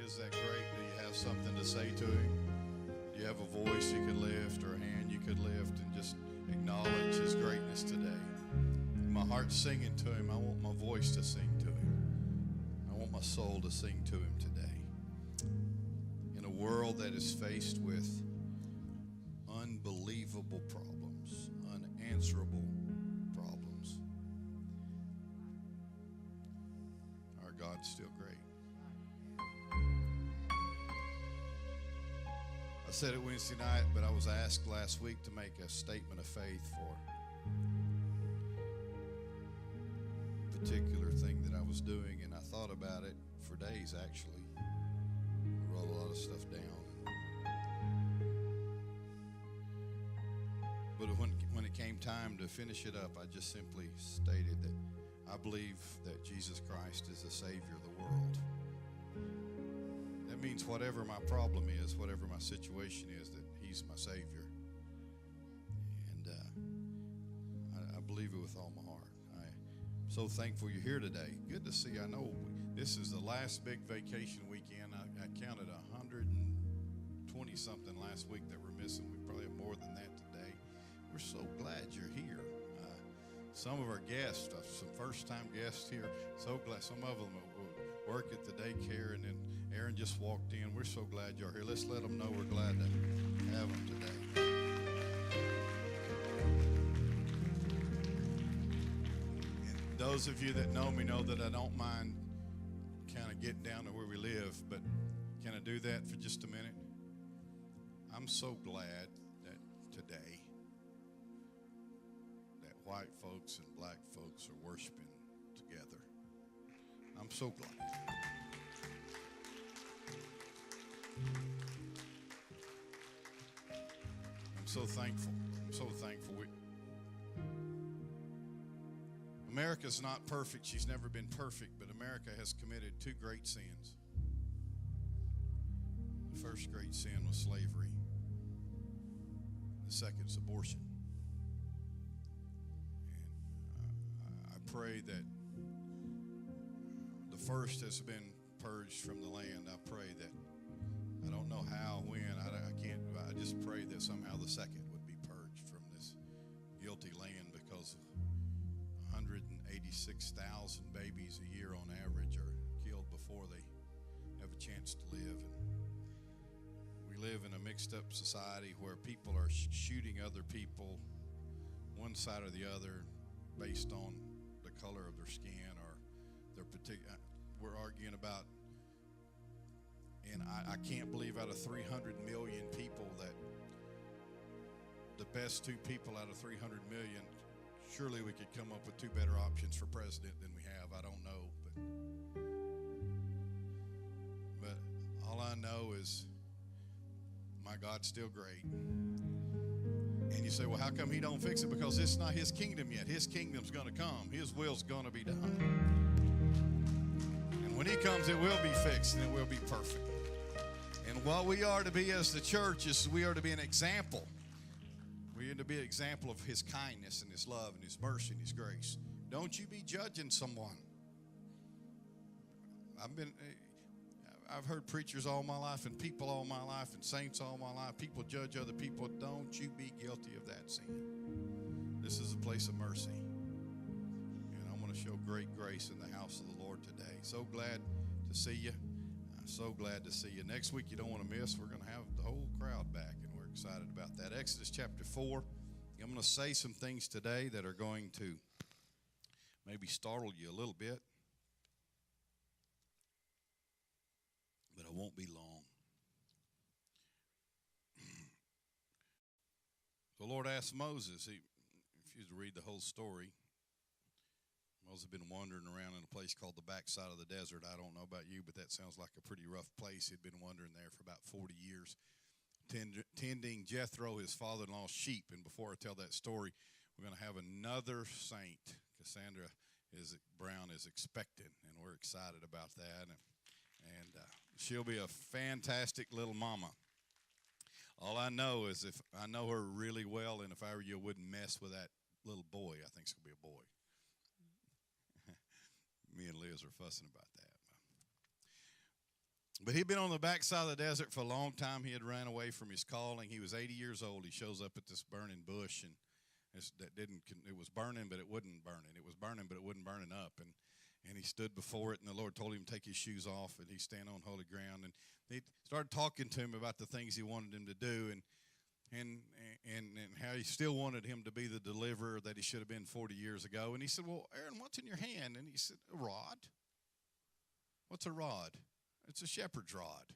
is that great? Do you have something to say to him? Do you have a voice you could lift or a hand you could lift and just acknowledge his greatness today? My heart's singing to him. I want my voice to sing to him. I want my soul to sing to him today. In a world that is faced with unbelievable problems, unanswerable problems, our God's still great. I said it Wednesday night, but I was asked last week to make a statement of faith for a particular thing that I was doing, and I thought about it for days, actually. I wrote a lot of stuff down. But when it came time to finish it up, I just simply stated that I believe that Jesus Christ is the Savior of the world. That means whatever my problem is, whatever my situation is, that he's my Savior. And I believe it with all my heart. I'm so thankful you're here today. Good to see you. I know this is the last big vacation weekend. I counted 120-something last week that we're missing. We probably have more than that today. We're so glad you're here. Some of our guests, some first-time guests here, so glad. Some of them work at the daycare, and then Aaron just walked in. We're so glad you're here. Let's let them know we're glad to have them today. And those of you that know me know that I don't mind kind of getting down to where we live, but can I do that for just a minute? I'm so glad that today that white folks and black folks are worshiping together. I'm so glad. I'm so thankful. I'm so thankful. America's not perfect. She's never been perfect, but America has committed two great sins. The first great sin was slavery. The second is abortion. And I pray that the first has been purged from the land. I pray that, I don't know how, when, I just pray that somehow the second would be purged from this guilty land, because 186,000 babies a year on average are killed before they have a chance to live. And we live in a mixed up society where people are shooting other people, one side or the other, based on the color of their skin or their particular. We're arguing about, and I can't believe out of 300 million people that the best two people out of 300 million, surely we could come up with two better options for president than we have. I don't know, but all I know is my God's still great. And you say, well, how come he don't fix it? Because it's not his kingdom yet. His kingdom's going to come. His will's going to be done. And when he comes, it will be fixed and it will be perfect. And what we are to be as the church is we are to be an example. We are to be an example of his kindness and his love and his mercy and his grace. Don't you be judging someone. I've heard preachers all my life and people all my life and saints all my life. People judge other people. Don't you be guilty of that sin. This is a place of mercy. And I want to show great grace in the house of the Lord today. So glad to see you. I'm so glad to see you. Next week you don't want to miss. We're going to have the whole crowd back, and we're excited about that. Exodus chapter 4. I'm going to say some things today that are going to maybe startle you a little bit. But I won't be long. The Lord asked Moses, if you read the whole story, Moses had been wandering around in a place called the backside of the desert. I don't know about you, but that sounds like a pretty rough place. He'd been wandering there for about 40 years, tending Jethro, his father-in-law's sheep. And before I tell that story, we're going to have another saint. Cassandra Brown is expecting, and we're excited about that. And she'll be a fantastic little mama. All I know is if I know her really well, and if I were you, I wouldn't mess with that little boy. I think it's going to be a boy. Me and Liz are fussing about that. But he'd been on the backside of the desert for a long time. He had ran away from his calling. He was 80 years old. He shows up at this burning bush, and it was burning, but it wasn't burning. It was burning, but it wasn't burning up. And he stood before it, and the Lord told him to take his shoes off, and he stand on holy ground. And they started talking to him about the things he wanted him to do, and how he still wanted him to be the deliverer that he should have been 40 years ago. And he said, well, Aaron, what's in your hand? And he said, a rod. What's a rod? It's a shepherd's rod.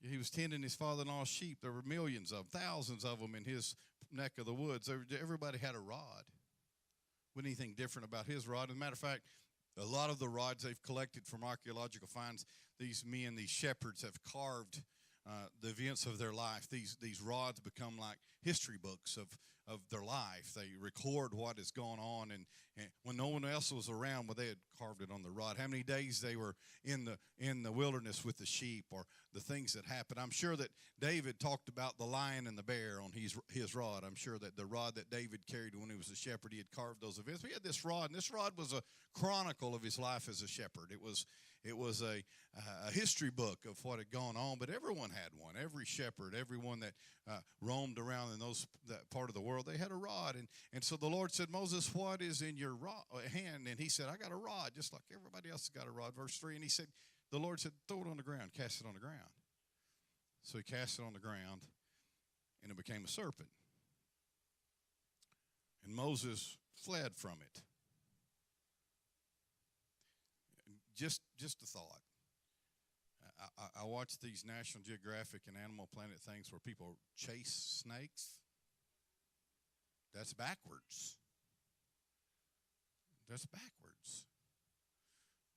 He was tending his father-in-law's sheep. There were millions of them, thousands of them in his neck of the woods. Everybody had a rod. Wasn't anything different about his rod. As a matter of fact, a lot of the rods they've collected from archaeological finds, these men, these shepherds, have carved the events of their life. These rods become like history books of their life. They record what has gone on, and when no one else was around, well, they had carved it on the rod. How many days they were in the wilderness with the sheep, or the things that happened. I'm sure that David talked about the lion and the bear on his rod. I'm sure that the rod that David carried when he was a shepherd, he had carved those events. He had this rod, and this rod was a chronicle of his life as a shepherd. It was a history book of what had gone on, but everyone had one. Every shepherd, everyone that roamed around in that part of the world, they had a rod. And so the Lord said, Moses, what is in your hand? And he said, I got a rod, just like everybody else has got a rod. Verse 3, and the Lord said, throw it on the ground, cast it on the ground. So he cast it on the ground, and it became a serpent. And Moses fled from it. Just a thought. I watch these National Geographic and Animal Planet things where people chase snakes. That's backwards. That's backwards.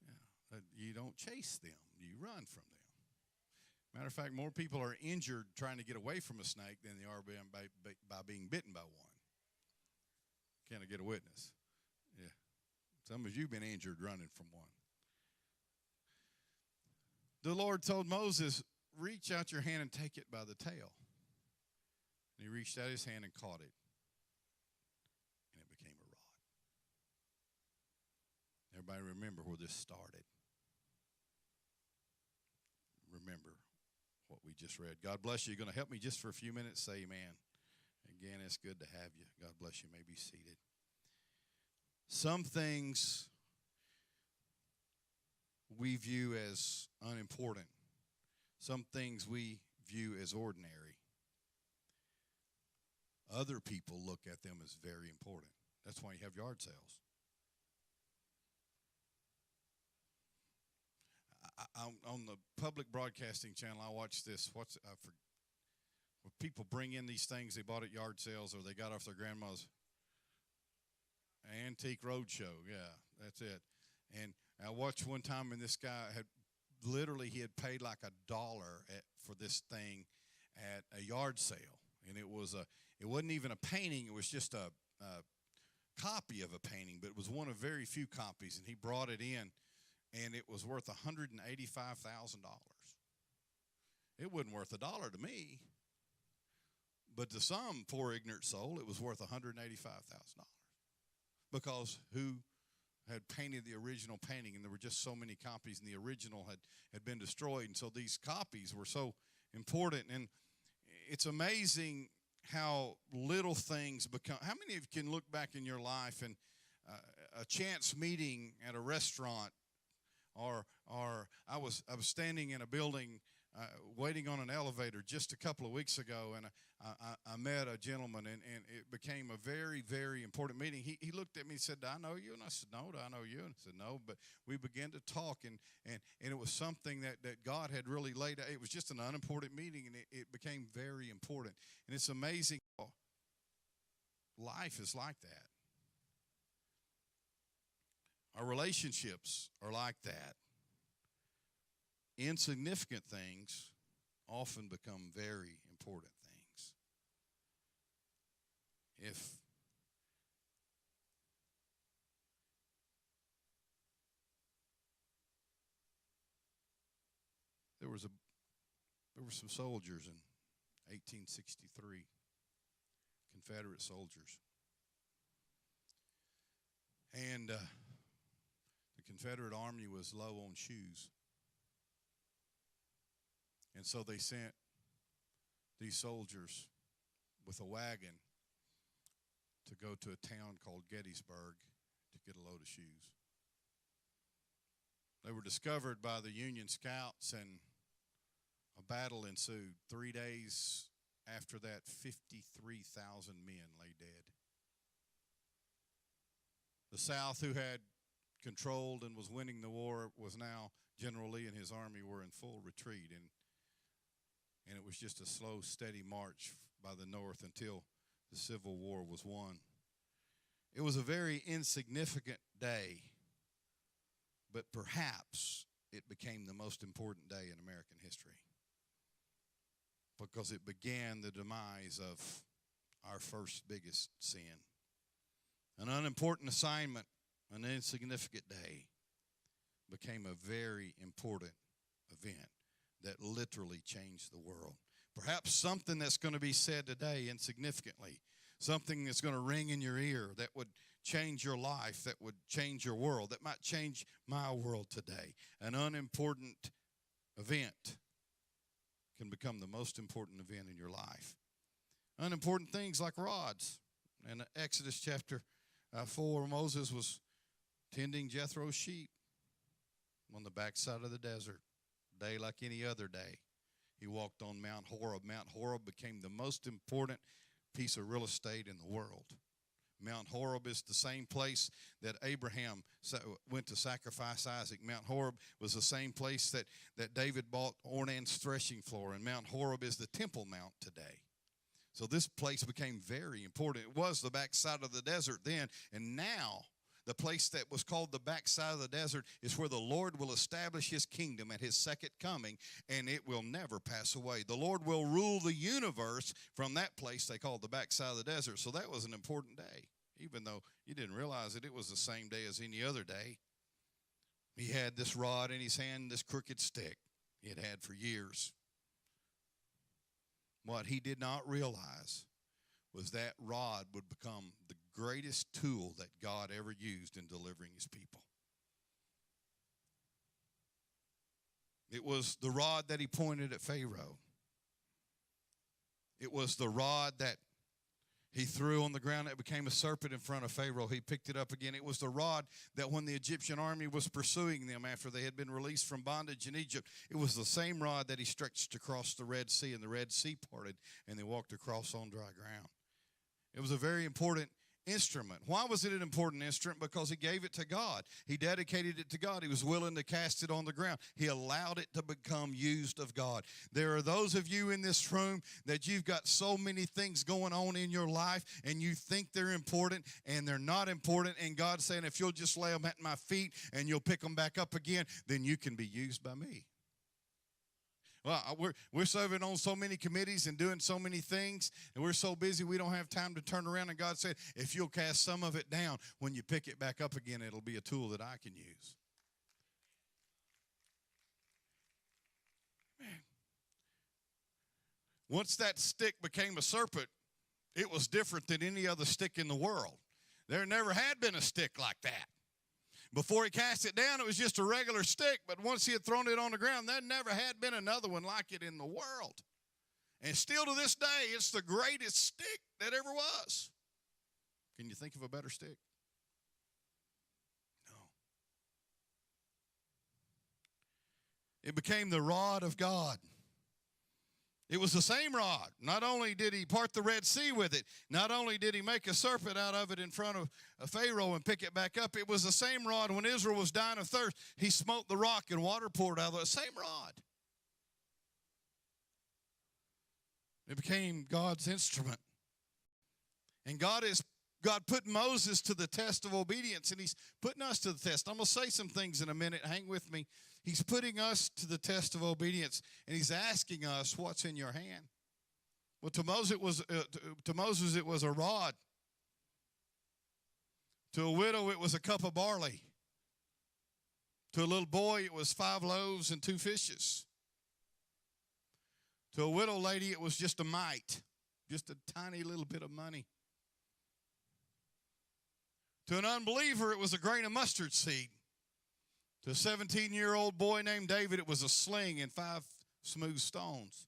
Yeah, you don't chase them. You run from them. Matter of fact, more people are injured trying to get away from a snake than they are by being bitten by one. Can I get a witness? Yeah. Some of you have been injured running from one. The Lord told Moses, reach out your hand and take it by the tail. And he reached out his hand and caught it. And it became a rod. Everybody remember where this started. Remember what we just read. God bless you. You're going to help me just for a few minutes? Say amen. Again, it's good to have you. God bless you. You may be seated. Some things we view as unimportant. Some things we view as ordinary. Other people look at them as very important. That's why you have yard sales. On the public broadcasting channel, I watch this. Where people bring in these things they bought at yard sales or they got off their grandma's antique roadshow. Yeah, that's it. And I watched one time, and this guy had paid like $1 for this thing at a yard sale, and it wasn't even a painting. It was just a copy of a painting, but it was one of very few copies, and he brought it in, and it was worth $185,000. It wasn't worth $1 to me, but to some poor ignorant soul, it was worth $185,000 because who had painted the original painting, and there were just so many copies, and the original had been destroyed, and so these copies were so important. And it's amazing how little things become. How many of you can look back in your life and a chance meeting at a restaurant, or I was standing in a building waiting on an elevator just a couple of weeks ago, and I met a gentleman, and it became a very, very important meeting. He looked at me and said, do I know you? And I said, no. Do I know you? And I said, no. But we began to talk, and it was something that God had really laid out. It was just an unimportant meeting, and it became very important. And it's amazing how life is like that. Our relationships are like that. Insignificant things often become very important things. If there were some soldiers in 1863, Confederate soldiers, and the Confederate Army was low on shoes. And so they sent these soldiers with a wagon to go to a town called Gettysburg to get a load of shoes. They were discovered by the Union scouts, and a battle ensued. 3 days after that, 53,000 men lay dead. The South, who had controlled and was winning the war, was now General Lee and his army were in full retreat, and it was just a slow, steady march by the North until the Civil War was won. It was a very insignificant day, but perhaps it became the most important day in American history because it began the demise of our first biggest sin. An unimportant assignment, an insignificant day, became a very important event that literally changed the world. Perhaps something that's going to be said today insignificantly, something that's going to ring in your ear that would change your life, that would change your world, that might change my world today. An unimportant event can become the most important event in your life. Unimportant things like rods. In Exodus chapter 4, Moses was tending Jethro's sheep on the backside of the desert, a day like any other day. He walked on Mount Horeb. Mount Horeb became the most important piece of real estate in the world. Mount Horeb is the same place that Abraham went to sacrifice Isaac. Mount Horeb was the same place that David bought Ornan's threshing floor, and Mount Horeb is the Temple Mount today. So this place became very important. It was the backside of the desert then, and now the place that was called the backside of the desert is where the Lord will establish his kingdom at his second coming, and it will never pass away. The Lord will rule the universe from that place they called the backside of the desert. So that was an important day, even though you didn't realize it was the same day as any other day. He had this rod in his hand, this crooked stick he had had for years. What he did not realize was that rod would become the greatest tool that God ever used in delivering his people. It was the rod that he pointed at Pharaoh. It was the rod that he threw on the ground that became a serpent in front of Pharaoh. He picked it up again. It was the rod that when the Egyptian army was pursuing them after they had been released from bondage in Egypt, it was the same rod that he stretched across the Red Sea, and the Red Sea parted, and they walked across on dry ground. It was a very important instrument. Why was it an important instrument? Because he gave it to God. He dedicated it to God. He was willing to cast it on the ground. He allowed it to become used of God. There are those of you in this room that you've got so many things going on in your life, and you think they're important, and they're not important, and God's saying, if you'll just lay them at my feet and you'll pick them back up again, then you can be used by me. Well, we're serving on so many committees and doing so many things, and we're so busy we don't have time to turn around. And God said, if you'll cast some of it down, when you pick it back up again, it'll be a tool that I can use. Man. Once that stick became a serpent, it was different than any other stick in the world. There never had been a stick like that. Before he cast it down, it was just a regular stick, but once he had thrown it on the ground, there never had been another one like it in the world. And still to this day, it's the greatest stick that ever was. Can you think of a better stick? No. It became the rod of God. It was the same rod. Not only did he part the Red Sea with it, not only did he make a serpent out of it in front of Pharaoh and pick it back up, it was the same rod when Israel was dying of thirst. He smote the rock and water poured out of it. Same rod. It became God's instrument. And God put Moses to the test of obedience, and he's putting us to the test. I'm going to say some things in a minute. Hang with me. He's putting us to the test of obedience, and he's asking us, what's in your hand? Well, to Moses it was a rod. To a widow, it was a cup of barley. To a little boy, it was 5 loaves and 2 fishes. To a widow lady, it was just a mite, just a tiny little bit of money. To an unbeliever, it was a grain of mustard seed. To a 17-year-old boy named David, it was a sling and 5 smooth stones.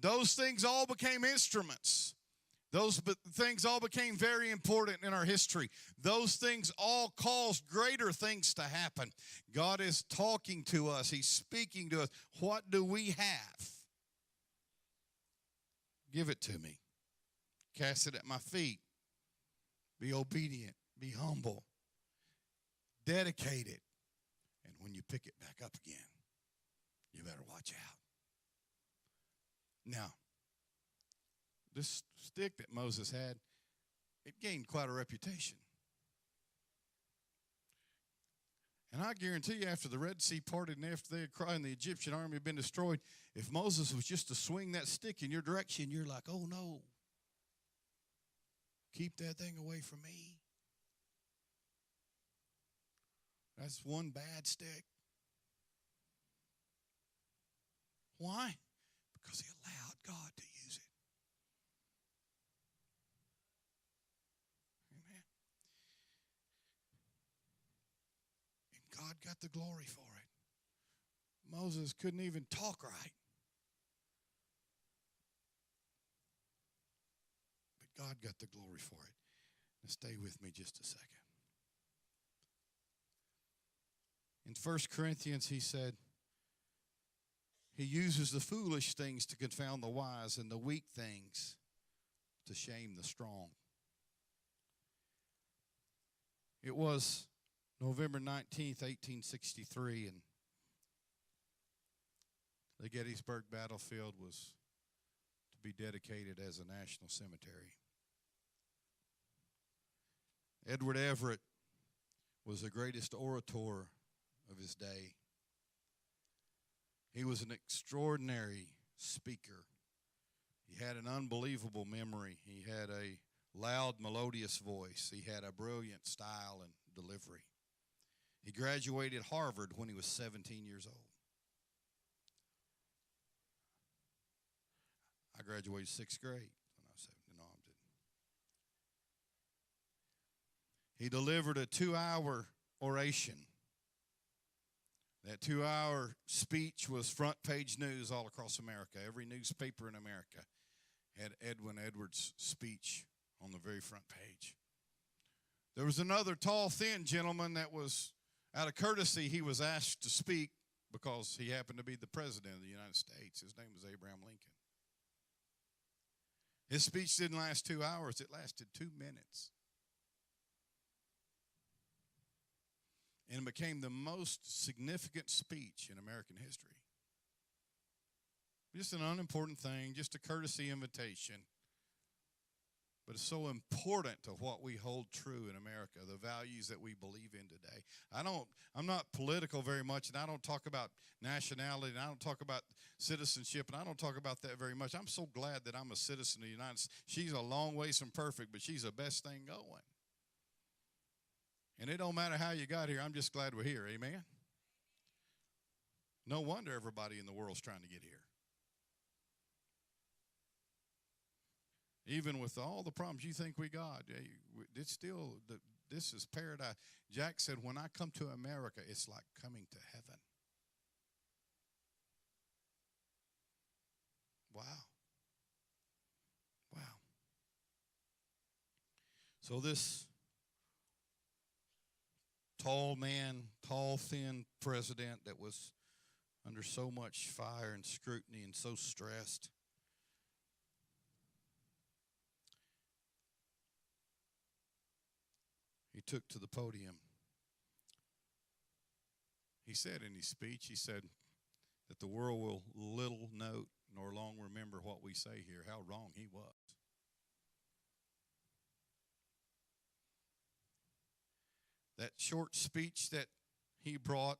Those things all became instruments. Those things all became very important in our history. Those things all caused greater things to happen. God is talking to us. He's speaking to us. What do we have? Give it to me. Cast it at my feet. Be obedient. Be humble. Dedicated. And when you pick it back up again, you better watch out. Now, this stick that Moses had, it gained quite a reputation. And I guarantee you, after the Red Sea parted and after they had cried and the Egyptian army had been destroyed, if Moses was just to swing that stick in your direction, you're like, oh no, keep that thing away from me. That's one bad stick. Why? Because he allowed God to use it. Amen. And God got the glory for it. Moses couldn't even talk right. But God got the glory for it. Now stay with me just a second. In 1 Corinthians, he said, he uses the foolish things to confound the wise and the weak things to shame the strong. It was November 19th, 1863, and the Gettysburg battlefield was to be dedicated as a national cemetery. Edward Everett was the greatest orator of his day. He was an extraordinary speaker. He had an unbelievable memory. He had a loud, melodious voice. He had a brilliant style and delivery. He graduated Harvard when he was 17 years old. I graduated 6th grade when I was 17. No, I'm kidding. He delivered a 2-hour oration. That 2-hour speech was front page news all across America. Every newspaper in America had Edwin Edwards' speech on the very front page. There was another tall, thin gentleman that was, out of courtesy, he was asked to speak because he happened to be the president of the United States. His name was Abraham Lincoln. His speech didn't last 2 hours. It lasted 2 minutes. And it became the most significant speech in American history. Just an unimportant thing, just a courtesy invitation. But it's so important to what we hold true in America, the values that we believe in today. I'm not political very much, and I don't talk about nationality, and I don't talk about citizenship, and I don't talk about that very much. I'm so glad that I'm a citizen of the United States. She's a long ways from perfect, but she's the best thing going. And it don't matter how you got here. I'm just glad we're here. Amen? No wonder everybody in the world's trying to get here. Even with all the problems you think we got, it's still, this is paradise. Jack said, when I come to America, it's like coming to heaven. Wow. Wow. So this tall man, tall, thin president that was under so much fire and scrutiny and so stressed, he took to the podium. He said in his speech, he said that the world will little note nor long remember what we say here, how wrong he was. That short speech that he brought,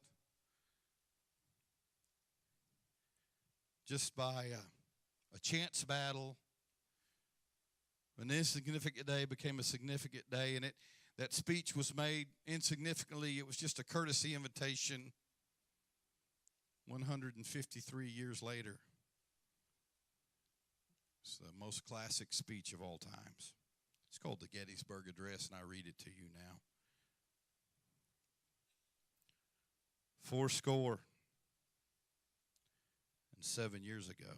just by a chance battle, an insignificant day became a significant day, and that speech was made insignificantly. It was just a courtesy invitation 153 years later. It's the most classic speech of all times. It's called the Gettysburg Address, and I read it to you now. 80 And 7 years ago,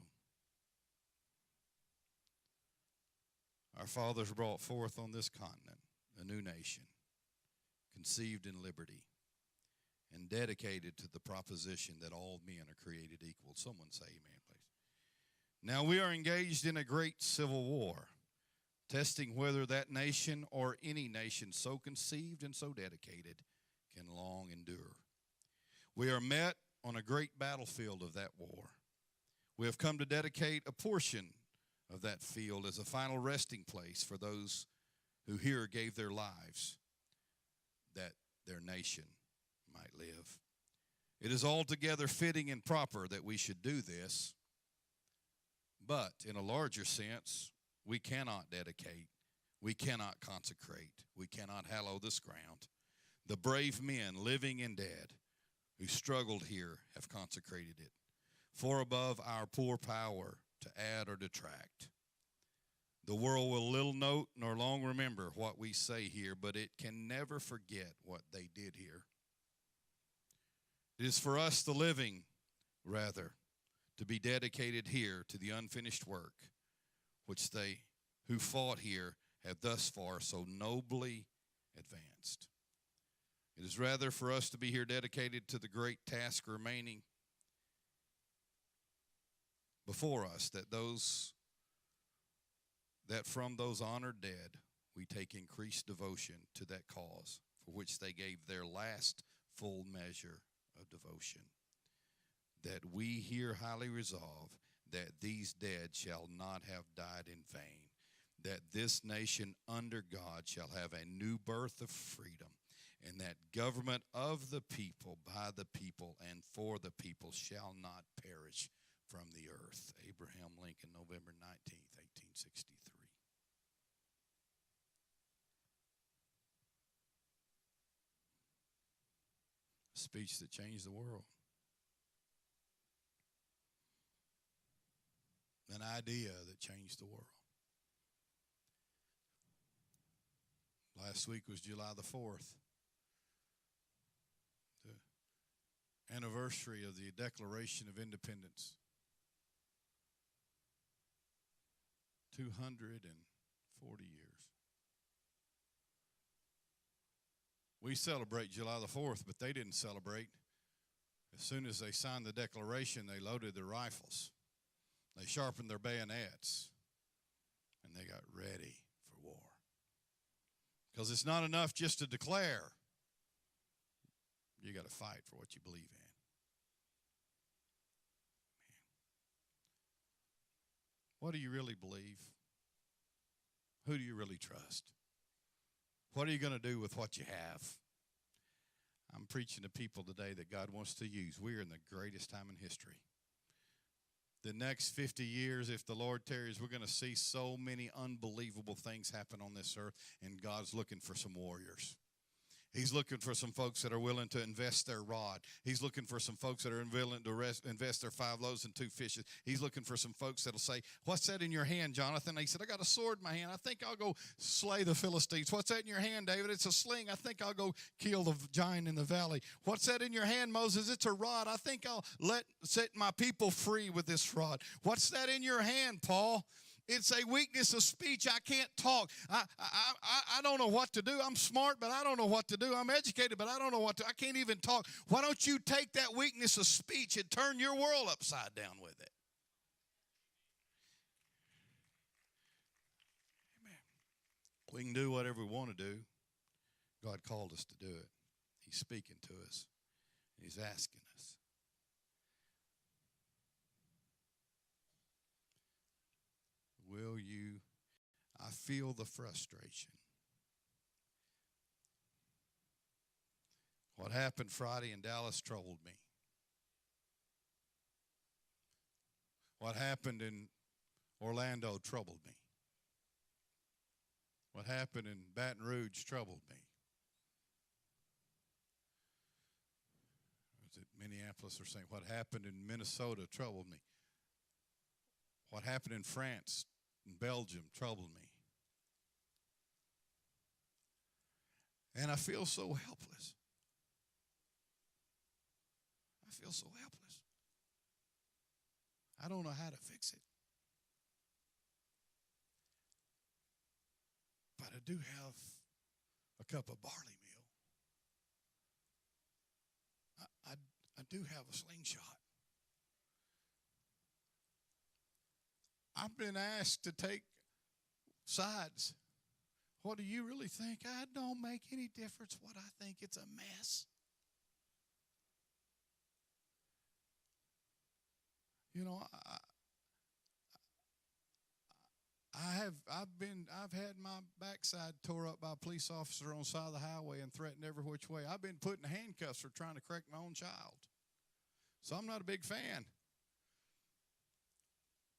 our fathers brought forth on this continent a new nation, conceived in liberty, and dedicated to the proposition that all men are created equal. Someone say amen, please. Now we are engaged in a great civil war, testing whether that nation or any nation so conceived and so dedicated can long endure. We are met on a great battlefield of that war. We have come to dedicate a portion of that field as a final resting place for those who here gave their lives that their nation might live. It is altogether fitting and proper that we should do this, but in a larger sense, we cannot dedicate, we cannot consecrate, we cannot hallow this ground. The brave men, living and dead, who struggled here have consecrated it, far above our poor power to add or detract. The world will little note nor long remember what we say here, but it can never forget what they did here. It is for us, the living, rather, to be dedicated here to the unfinished work, which they who fought here have thus far so nobly advanced. It is rather for us to be here dedicated to the great task remaining before us, that from those honored dead we take increased devotion to that cause for which they gave their last full measure of devotion. That we here highly resolve that these dead shall not have died in vain, that this nation under God shall have a new birth of freedom, and that government of the people, by the people, and for the people shall not perish from the earth. Abraham Lincoln, November 19th, 1863. A speech that changed the world. An idea that changed the world. Last week was July the 4th. The anniversary of the Declaration of Independence. 240 years. We celebrate July the 4th, but they didn't celebrate. As soon as they signed the Declaration, they loaded their rifles. They sharpened their bayonets, and they got ready for war. Because it's not enough just to declare. You got to fight for what you believe in. What do you really believe? Who do you really trust? What are you going to do with what you have? I'm preaching to people today that God wants to use. We're in the greatest time in history. The next 50 years, if the Lord tarries, we're going to see so many unbelievable things happen on this earth, and God's looking for some warriors. He's looking for some folks that are willing to invest their rod. He's looking for some folks that are willing to invest their 5 loaves and 2 fishes. He's looking for some folks that'll say, "What's that in your hand, Jonathan?" He said, "I got a sword in my hand. I think I'll go slay the Philistines." "What's that in your hand, David?" "It's a sling. I think I'll go kill the giant in the valley." "What's that in your hand, Moses?" "It's a rod. I think I'll set my people free with this rod." "What's that in your hand, Paul?" "It's a weakness of speech. I can't talk. I don't know what to do. I'm smart, but I don't know what to do. I'm educated, but I don't know what to do. I can't even talk." Why don't you take that weakness of speech and turn your world upside down with it? Amen. We can do whatever we want to do. God called us to do it. He's speaking to us. He's asking us. Will you? I feel the frustration. What happened Friday in Dallas troubled me. What happened in Orlando troubled me. What happened in Baton Rouge troubled me. Was it Minneapolis or saying what happened in Minnesota troubled me. What happened in France and Belgium troubled me. And I feel so helpless. I feel so helpless. I don't know how to fix it. But I do have a cup of barley meal. I do have a slingshot. I've been asked to take sides. What do you really think? I don't make any difference what I think. It's a mess. You know, I've had my backside tore up by a police officer on the side of the highway and threatened every which way. I've been put in handcuffs for trying to correct my own child. So I'm not a big fan.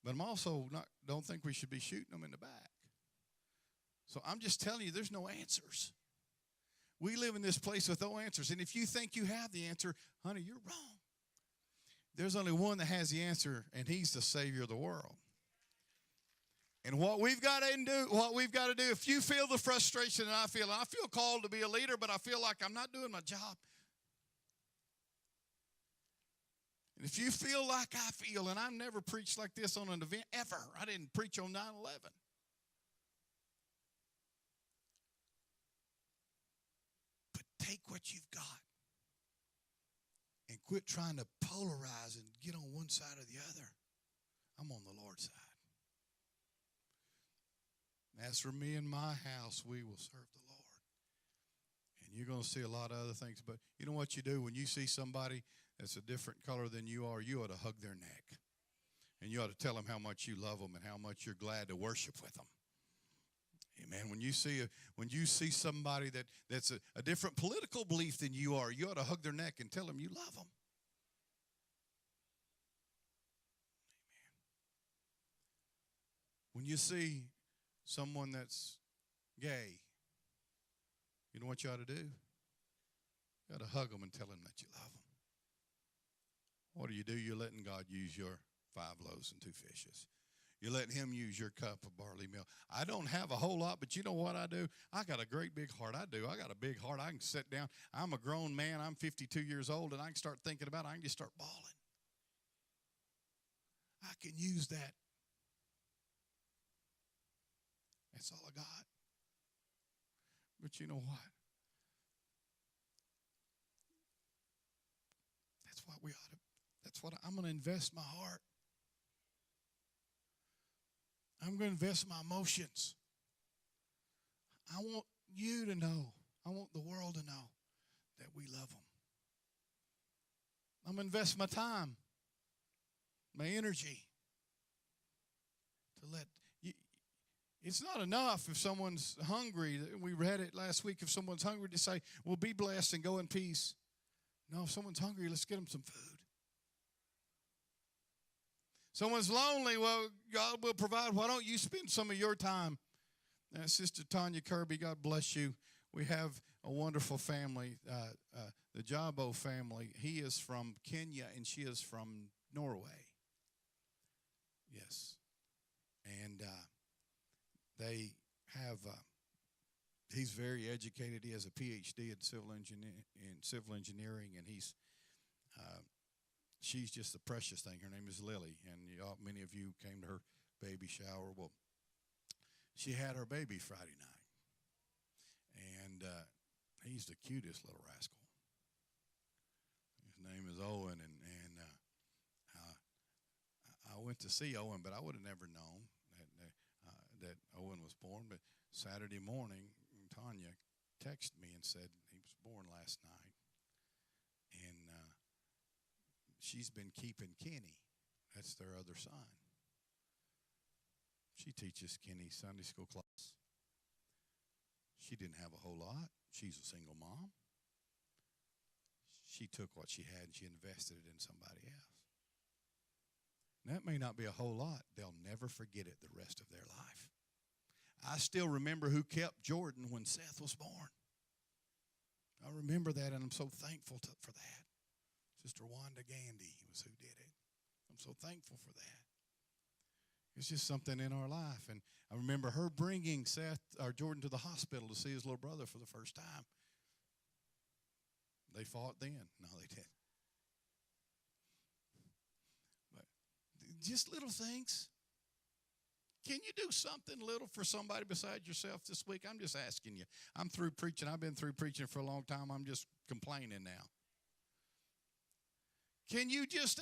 But I'm also don't think we should be shooting them in the back. So I'm just telling you, there's no answers. We live in this place with no answers. And if you think you have the answer, honey, you're wrong. There's only one that has the answer, and he's the Savior of the world. And what we've got to do, if you feel the frustration that I feel called to be a leader, but I feel like I'm not doing my job. And if you feel like I feel, and I've never preached like this on an event ever. I didn't preach on 9/11. But take what you've got and quit trying to polarize and get on one side or the other. I'm on the Lord's side. As for me and my house, we will serve the Lord. And you're going to see a lot of other things. But you know what you do when you see somebody that's a different color than you are? You ought to hug their neck. And you ought to tell them how much you love them and how much you're glad to worship with them. Amen. When you see somebody that's a different political belief than you are, you ought to hug their neck and tell them you love them. Amen. When you see someone that's gay, you know what you ought to do? You ought to hug them and tell them that you love them. What do? You're letting God use your 5 loaves and 2 fishes. You're letting him use your cup of barley meal. I don't have a whole lot, but you know what I do? I got a great big heart. I do. I got a big heart. I can sit down. I'm a grown man. I'm 52 years old, and I can start thinking about it. I can just start bawling. I can use that. That's all I got. But you know what? That's what we ought to. That's what I'm going to invest my heart. I'm going to invest my emotions. I want you to know. I want the world to know that we love them. I'm going to invest my time, my energy to let you. It's not enough if someone's hungry. We read it last week. If someone's hungry, to say, well, be blessed and go in peace. No, if someone's hungry, let's get them some food. Someone's lonely, well, God will provide. Why don't you spend some of your time? Sister Tanya Kirby, God bless you. We have a wonderful family, the Jabo family. He is from Kenya, and she is from Norway. Yes. And they have, he's very educated. He has a PhD in civil engineering, and she's just a precious thing. Her name is Lily, and many of you came to her baby shower. Well, she had her baby Friday night, and he's the cutest little rascal. His name is Owen, and I went to see Owen, but I would have never known that Owen was born. But Saturday morning, Tanya texted me and said he was born last night, and she's been keeping Kenny. That's their other son. She teaches Kenny Sunday school class. She didn't have a whole lot. She's a single mom. She took what she had and she invested it in somebody else. And that may not be a whole lot. They'll never forget it the rest of their life. I still remember who kept Jordan when Seth was born. I remember that, and I'm so thankful for that. Sister Wanda Gandy was who did it. I'm so thankful for that. It's just something in our life. And I remember her bringing Jordan to the hospital to see his little brother for the first time. They fought then. No, they didn't. But Just little things. Can you do something little for somebody besides yourself this week? I'm just asking you. I'm through preaching. I've been through preaching for a long time. I'm just complaining now. Can you just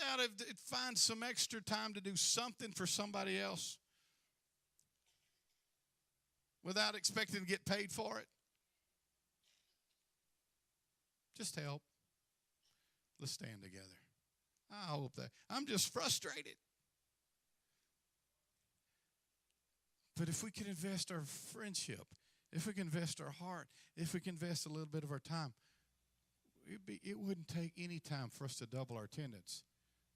find some extra time to do something for somebody else without expecting to get paid for it? Just help. Let's stand together. I hope that. I'm just frustrated. But if we can invest our friendship, if we can invest our heart, if we can invest a little bit of our time, it wouldn't take any time for us to double our attendance.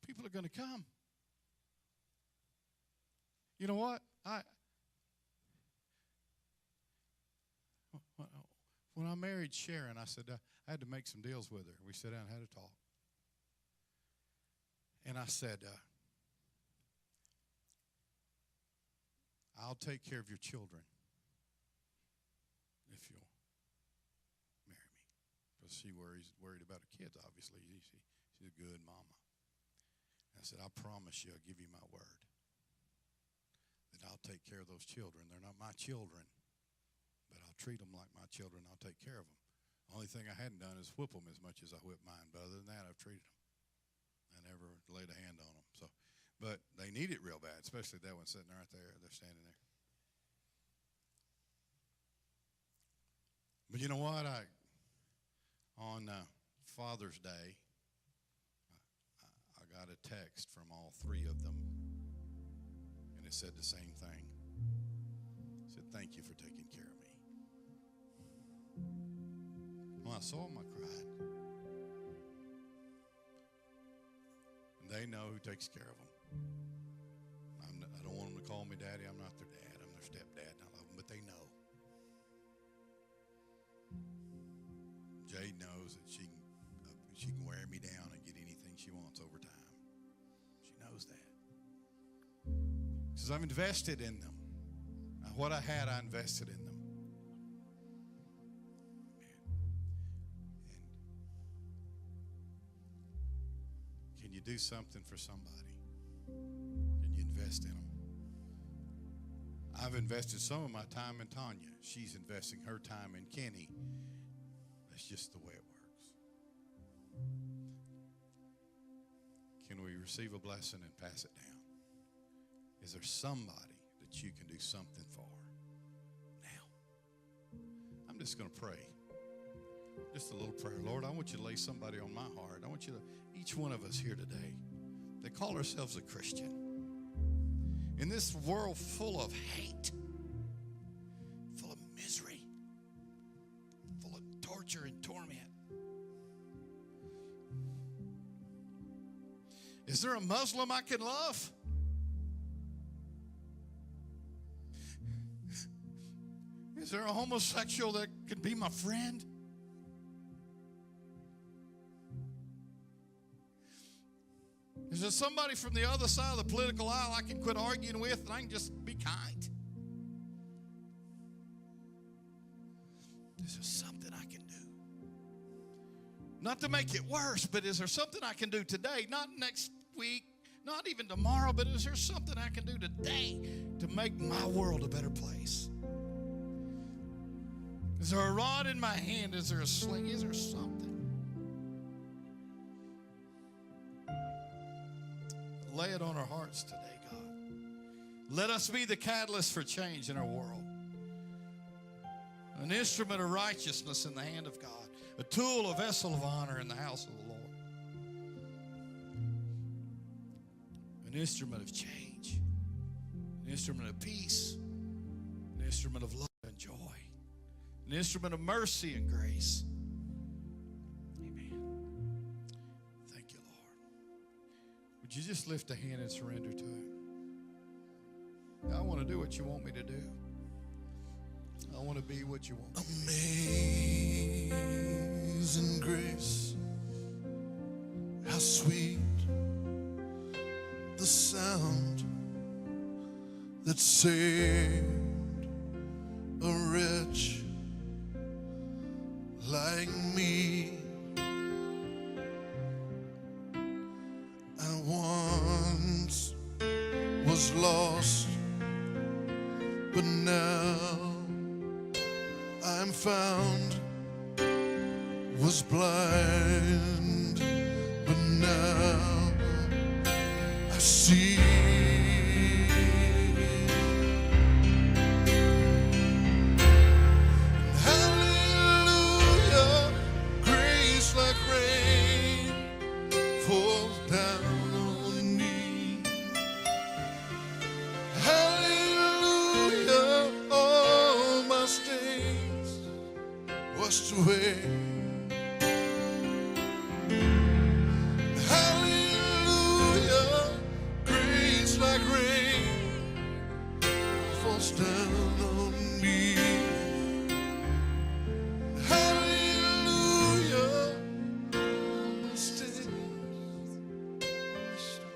People are going to come. You know what? When I married Sharon, I said I had to make some deals with her. We sat down and had a talk. And I said, I'll take care of your children if you'll marry me. Because she worried about her kids, obviously. She's a good mama. And I said, I promise you, I'll give you my word that I'll take care of those children. They're not my children, but I'll treat them like my children. I'll take care of them. The only thing I hadn't done is whip them as much as I whip mine. But other than that, I've treated them. I never laid a hand on them. But they need it real bad, especially that one sitting right there. They're standing there. But you know what? On Father's Day, I got a text from all three of them, and it said the same thing. It said, thank you for taking care of me. When I saw them, I cried. And they know who takes care of them. I don't want them to call me daddy. I'm not their dad. I'm their stepdad, and I love them, but they know. Jade knows that she can wear me down and get anything she wants over time. She knows that. Because I've invested in them. What I had, I invested in them. And can you do something for somebody? Can you invest in them? I've invested some of my time in Tanya. She's investing her time in Kenny. That's just the way it works. Can we receive a blessing and pass it down? Is there somebody that you can do something for now? I'm just going to pray. Just a little prayer. Lord, I want you to lay somebody on my heart. I want you to, each one of us here today, they call ourselves a Christian. In this world full of hate, full of misery, full of torture and torment, is there a Muslim I can love? Is there a homosexual that could be my friend? Is there somebody from the other side of the political aisle I can quit arguing with and I can just be kind? Is there something I can do? Not to make it worse, but is there something I can do today? Not next week, not even tomorrow, but is there something I can do today to make my world a better place? Is there a rod in my hand? Is there a sling? Is there something? Lay it on our hearts today, God. Let us be the catalyst for change in our world. An instrument of righteousness in the hand of God. A tool, a vessel of honor in the house of the Lord. An instrument of change. An instrument of peace. An instrument of love and joy. An instrument of mercy and grace. Would you just lift a hand and surrender to Him? I want to do what you want me to do. I want to be what you want. Amazing grace, how sweet the sound that saved a wretch like me. I once was lost, but now I'm found. Was blind, but now I see. Hallelujah, grace like rain falls down on me. Hallelujah, all my stains washed away. Down on me. Hallelujah.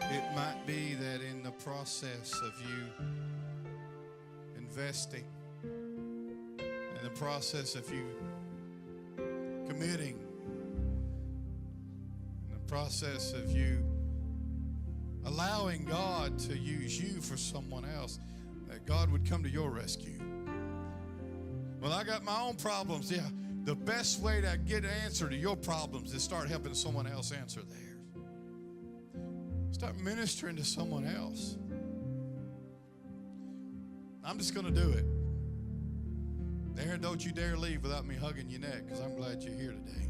It might be that in the process of you investing, in the process of you committing, in the process of you allowing God to use you for someone else, that God would come to your rescue. Well, I got my own problems. Yeah, the best way to get an answer to your problems is start helping someone else answer theirs. Start ministering to someone else. I'm just going to do it. Aaron, don't you dare leave without me hugging your neck, because I'm glad you're here today.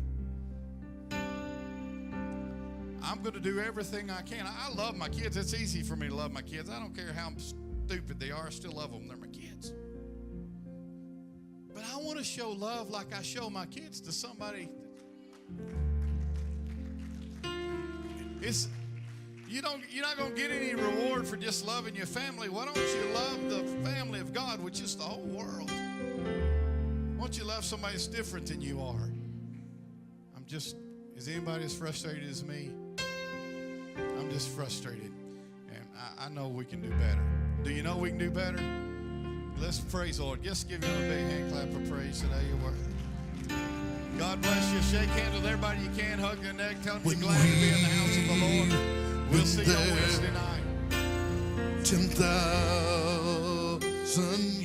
I'm going to do everything I can. I love my kids. It's easy for me to love my kids. I don't care how stupid they are. I still love them. They're my kids. But I want to show love like I show my kids to somebody. You're not going to get any reward for just loving your family. Why don't you love the family of God, which is the whole world? Why don't you love somebody that's different than you are? Is anybody as frustrated as me? I'm just frustrated. And I know we can do better. Do you know we can do better? Let's praise the Lord. Just give him a big hand clap of praise today. You're worth it. God bless you. Shake hands with everybody you can. Hug their neck. Tell them you're glad to be in the house of the Lord. We'll see you on Wednesday night. 10,000